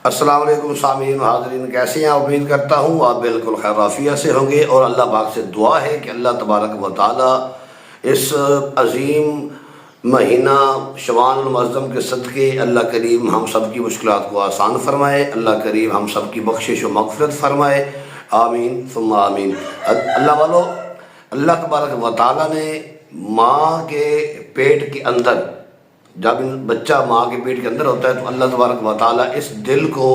السلام علیکم سامعین و حاضرین، کیسے ہیں؟ امید کرتا ہوں آپ بالکل خیر عافیت سے ہوں گے، اور اللہ پاک سے دعا ہے کہ اللہ تبارک و تعالی اس عظیم مہینہ شعبان المعظم کے صدقے اللہ کریم ہم سب کی مشکلات کو آسان فرمائے، اللہ کریم ہم سب کی بخشش و مغفرت فرمائے، آمین ثم آمین۔ اللہ والو، اللہ تبارک و تعالی نے ماں کے پیٹ کے اندر، جب بچہ ماں کے پیٹ کے اندر ہوتا ہے تو اللہ تبارک و تعالیٰ اس دل کو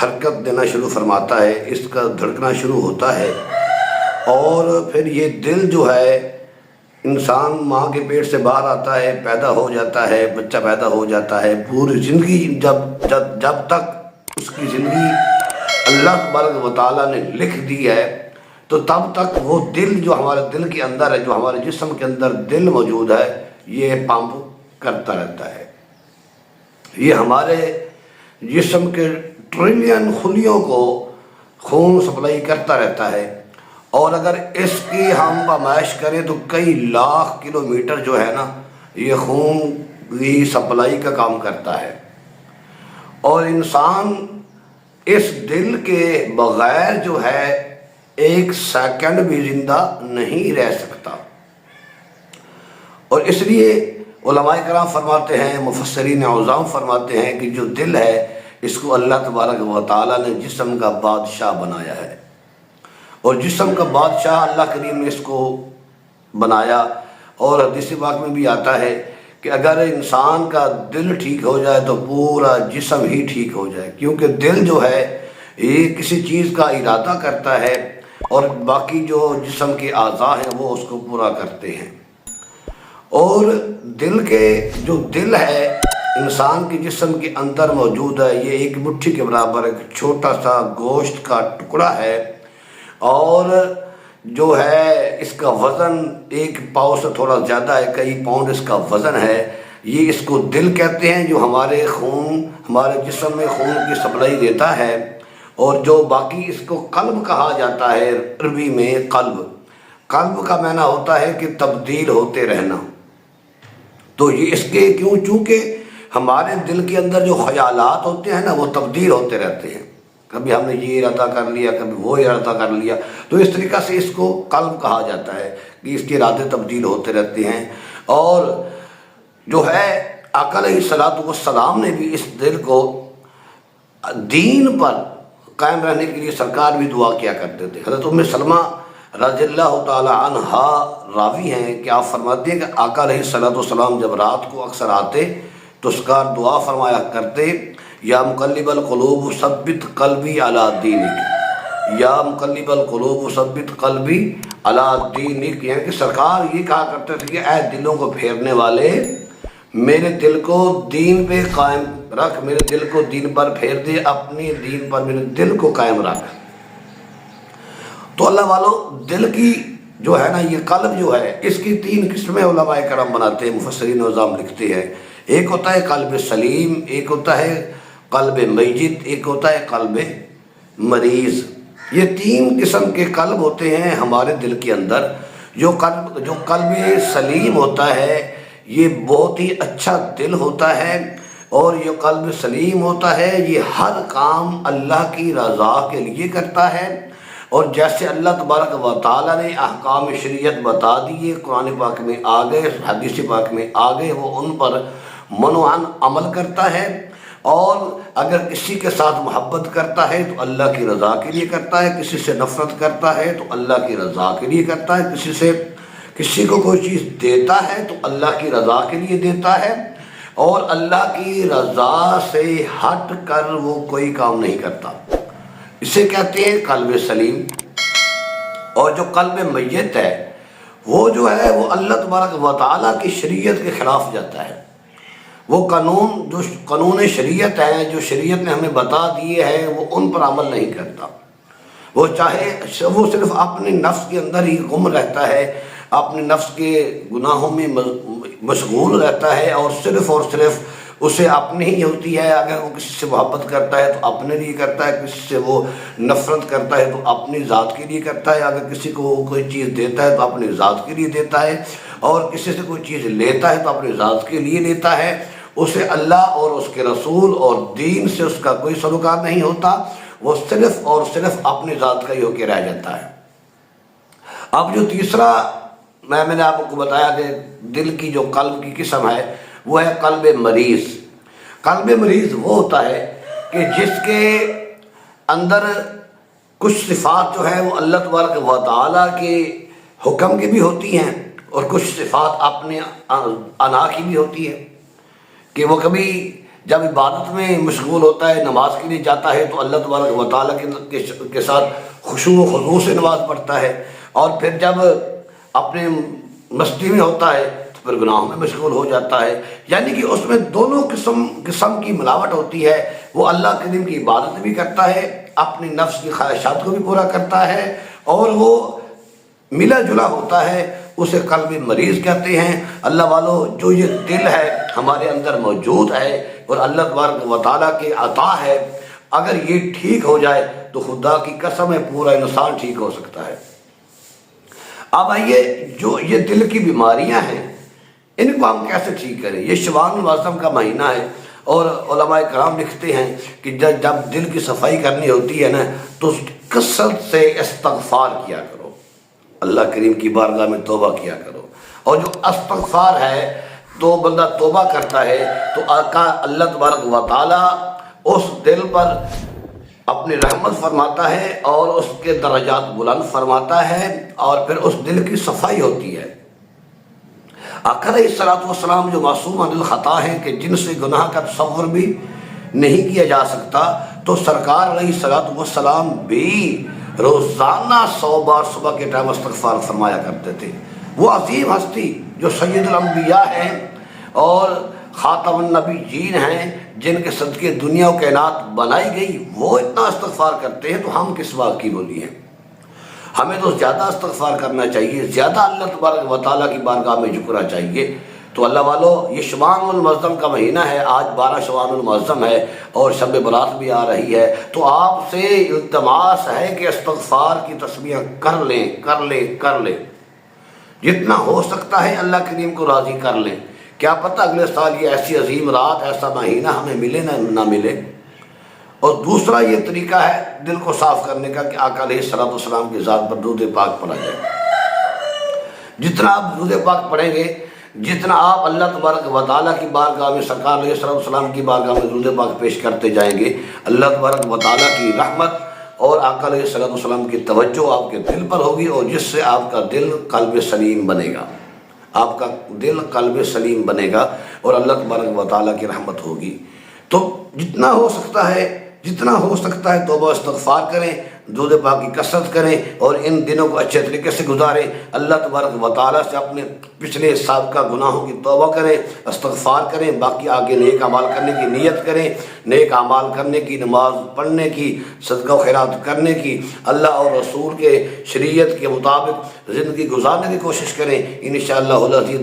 حرکت دینا شروع فرماتا ہے، اس کا دھڑکنا شروع ہوتا ہے، اور پھر یہ دل جو ہے انسان ماں کے پیٹ سے باہر آتا ہے، پیدا ہو جاتا ہے، بچہ پیدا ہو جاتا ہے، پوری زندگی جب تک اس کی زندگی اللہ تبارک و تعالیٰ نے لکھ دی ہے تو تب تک وہ دل جو ہمارے دل کے اندر ہے، جو ہمارے جسم کے اندر دل موجود ہے، یہ پمپ کرتا رہتا ہے۔ یہ ہمارے جسم کے ٹریلین خلیوں کو خون سپلائی کرتا رہتا ہے، اور اگر اس کی ہم پامائش کریں تو کئی لاکھ کلومیٹر جو ہے نا، یہ خون کی سپلائی کا کام کرتا ہے، اور انسان اس دل کے بغیر جو ہے ایک سیکنڈ بھی زندہ نہیں رہ سکتا۔ اور اس لیے علماء کرام فرماتے ہیں، مفسرین عظام فرماتے ہیں کہ جو دل ہے اس کو اللہ تبارک و تعالیٰ نے جسم کا بادشاہ بنایا ہے، اور جسم کا بادشاہ اللہ کریم نے اس کو بنایا، اور حدیث پاک میں بھی آتا ہے کہ اگر انسان کا دل ٹھیک ہو جائے تو پورا جسم ہی ٹھیک ہو جائے، کیونکہ دل جو ہے یہ کسی چیز کا ارادہ کرتا ہے، اور باقی جو جسم کے اعضاء ہیں وہ اس کو پورا کرتے ہیں۔ اور جو دل ہے انسان کے جسم کے اندر موجود ہے، یہ ایک مٹھی کے برابر ایک چھوٹا سا گوشت کا ٹکڑا ہے، اور جو ہے اس کا وزن 1 پاؤ سے تھوڑا زیادہ ہے، کئی پاؤنڈ اس کا وزن ہے۔ یہ اس کو دل کہتے ہیں، جو ہمارے جسم میں خون کی سپلائی دیتا ہے، اور جو باقی اس کو قلب کہا جاتا ہے، عربی میں قلب کا معنی ہوتا ہے کہ تبدیل ہوتے رہنا۔ تو یہ اس کے چونکہ ہمارے دل کے اندر جو خیالات ہوتے ہیں نا وہ تبدیل ہوتے رہتے ہیں، کبھی ہم نے یہ ارادہ کر لیا، کبھی وہ ارادہ کر لیا، تو اس طریقہ سے اس کو قلب کہا جاتا ہے کہ اس کے ارادے تبدیل ہوتے رہتے ہیں۔ اور جو ہے آقا علیہ الصلوۃ والسلام نے بھی اس دل کو دین پر قائم رہنے کے لیے سرکار بھی دعا کیا کرتے تھے۔ حضرت ام سلمہ رضی اللہ تعالی عنہا راوی ہیں کہ آپ فرماتے ہیں کہ آقا علیہ الصلوۃ والسلام جب رات کو اکثر آتے تو سرکار دعا فرمایا کرتے، یا مقلب القلوب ثبت قلبی علی دینک، یا مقلب القلوب ثبت قلبی علی دینک، یعنی کہ سرکار یہ کہا کرتے تھے کہ اے دلوں کو پھیرنے والے، میرے دل کو دین پہ قائم رکھ، میرے دل کو دین پر پھیر دے، اپنی دین پر میرے دل کو قائم رکھ۔ تو اللہ والو، دل کی جو ہے نا، یہ قلب جو ہے، اس کی 3 قسمیں علماء کرام بناتے ہیں، مفسرین نظام لکھتے ہیں۔ ایک ہوتا ہے قلب سلیم، ایک ہوتا ہے قلب میت، ایک ہوتا ہے قلب مریض۔ یہ 3 قسم کے قلب ہوتے ہیں ہمارے دل کے اندر۔ جو قلب سلیم ہوتا ہے یہ بہت ہی اچھا دل ہوتا ہے، اور یہ قلب سلیم ہوتا ہے یہ ہر کام اللہ کی رضا کے لیے کرتا ہے، اور جیسے اللہ تبارک و تعالیٰ نے احکام شریعت بتا دیے، قرآن پاک میں آ گئے، حدیث پاک میں آ گئے، وہ ان پر منوعاً عمل کرتا ہے، اور اگر کسی کے ساتھ محبت کرتا ہے تو اللہ کی رضا کے لیے کرتا ہے، کسی سے نفرت کرتا ہے تو اللہ کی رضا کے لیے کرتا ہے، کسی کو کوئی چیز دیتا ہے تو اللہ کی رضا کے لیے دیتا ہے، اور اللہ کی رضا سے ہٹ کر وہ کوئی کام نہیں کرتا۔ اسے کہتے ہیں قلب سلیم۔ اور جو قلب میت ہے وہ جو ہے وہ اللہ تبارک و تعالیٰ کی شریعت کے خلاف جاتا ہے، وہ جو قانون شریعت ہے، جو شریعت نے ہمیں بتا دیے ہیں، وہ ان پر عمل نہیں کرتا۔ وہ صرف اپنے نفس کے اندر ہی گم رہتا ہے، اپنے نفس کے گناہوں میں مشغول رہتا ہے، اور صرف اسے اپنی ہی ہوتی ہے۔ اگر وہ کسی سے محبت کرتا ہے تو اپنے لیے کرتا ہے، کسی سے وہ نفرت کرتا ہے تو اپنی ذات کے لیے کرتا ہے، اگر کسی کو کوئی چیز دیتا ہے تو اپنی ذات کے لیے دیتا ہے، اور کسی سے کوئی چیز لیتا ہے تو اپنی ذات کے لیے لیتا ہے۔ اسے اللہ اور اس کے رسول اور دین سے اس کا کوئی سروکار نہیں ہوتا، وہ صرف اور صرف اپنی ذات کا ہی ہو کے رہ جاتا ہے۔ اب جو تیسرا میں نے آپ کو بتایا کہ دل کی جو قلب کی قسم ہے وہ ہے قلب مریض۔ قلب مریض وہ ہوتا ہے کہ جس کے اندر کچھ صفات جو ہے وہ اللہ تبارک و تعالیٰ کے حکم کی بھی ہوتی ہیں اور کچھ صفات اپنے انا کی بھی ہوتی ہے، کہ وہ کبھی جب عبادت میں مشغول ہوتا ہے، نماز کے لیے جاتا ہے تو اللہ تبارک و تعالیٰ کے ساتھ خشوع و خضوع سے نماز پڑھتا ہے، اور پھر جب اپنے مستی میں ہوتا ہے تو پھر گناہوں میں مشغول ہو جاتا ہے۔ یعنی کہ اس میں دونوں قسم کی ملاوٹ ہوتی ہے، وہ اللہ کریم کی عبادت بھی کرتا ہے، اپنی نفس کی خواہشات کو بھی پورا کرتا ہے، اور وہ ملا جلا ہوتا ہے، اسے قلب مریض کہتے ہیں۔ اللہ والو، جو یہ دل ہے ہمارے اندر موجود ہے اور اللہ تبارک و تعالیٰ کی عطا ہے، اگر یہ ٹھیک ہو جائے تو خدا کی قسم ہے پورا انسان ٹھیک ہو سکتا ہے۔ اب آئیے، جو یہ دل کی بیماریاں ہیں ان کو ہم کیسے ٹھیک کریں؟ یہ شعبان المعظم کا مہینہ ہے، اور علماء کرام لکھتے ہیں کہ جب دل کی صفائی کرنی ہوتی ہے نا تو کثرت سے استغفار کیا کرو، اللہ کریم کی بارگاہ میں توبہ کیا کرو۔ اور جو استغفار ہے تو بندہ توبہ کرتا ہے تو آقا اللہ تبارک و تعالیٰ اس دل پر اپنی رحمت فرماتا ہے اور اس کے درجات بلند فرماتا ہے، اور پھر اس دل کی صفائی ہوتی ہے۔ آقا علیہ الصلوۃ والسلام جو معصوم عن الخطا ہیں کہ جن سے گناہ کا تصور بھی نہیں کیا جا سکتا، تو سرکار علیہ الصلوۃ والسلام بھی روزانہ 100 بار صبح کے ٹائم استغفار فرمایا کرتے تھے۔ وہ عظیم ہستی جو سید الانبیاء ہیں اور خاتم النبیین ہیں، جن کے صدقے دنیا و کائنات بنائی گئی، وہ اتنا استغفار کرتے ہیں تو ہم کس بات کی بولی ہیں؟ ہمیں تو زیادہ استغفار کرنا چاہیے، زیادہ اللہ تبارک و تعالیٰ کی بارگاہ میں جھکنا چاہیے۔ تو اللہ والو، یہ شعبان المعظم کا مہینہ ہے، آج 12 شعبان المعظم ہے اور شب برات بھی آ رہی ہے، تو آپ سے التماس ہے کہ استغفار کی تسبیح کر لیں، جتنا ہو سکتا ہے اللہ کریم کو راضی کر لیں۔ کیا پتہ اگلے سال یہ ایسی عظیم رات، ایسا مہینہ ہمیں ملے نہ ملے۔ اور دوسرا یہ طریقہ ہے دل کو صاف کرنے کا کہ آقا علیہ الصلوۃ والسلام کی ذات پر درود پاک پڑھا جائے۔ جتنا آپ درود پاک پڑھیں گے، جتنا آپ اللہ تبارک و تعالیٰ کی بارگاہ میں، سرکار علیہ الصلوۃ والسلام کی بارگاہ میں درود پاک پیش کرتے جائیں گے، اللہ تبارک و تعالیٰ کی رحمت اور آقا علیہ الصلوۃ والسلام کی توجہ آپ کے دل پر ہوگی، اور جس سے آپ کا دل قلب سلیم بنے گا، آپ کا دل قلب سلیم بنے گا اور اللہ تبارک و تعالیٰ کی رحمت ہوگی۔ تو جتنا ہو سکتا ہے توبہ استغفار کریں، درود پاک کی کثرت کریں، اور ان دنوں کو اچھے طریقے سے گزاریں۔ اللہ تبارک و تعالیٰ سے اپنے پچھلے سابقہ گناہوں کی توبہ کریں، استغفار کریں، باقی آگے نیک اعمال کرنے کی نیت کریں، نیک اعمال کرنے کی، نماز پڑھنے کی، صدقہ و خیرات کرنے کی، اللہ اور رسول کے شریعت کے مطابق زندگی گزارنے کی کوشش کریں۔ انشاءاللہ العزیز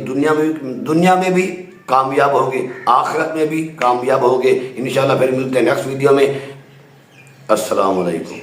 دنیا میں بھی کامیاب ہوں گے، آخرت میں بھی کامیاب ہوں گے۔ انشاءاللہ پھر ملتے ہیں نیکسٹ ویڈیو میں۔ السلام علیکم۔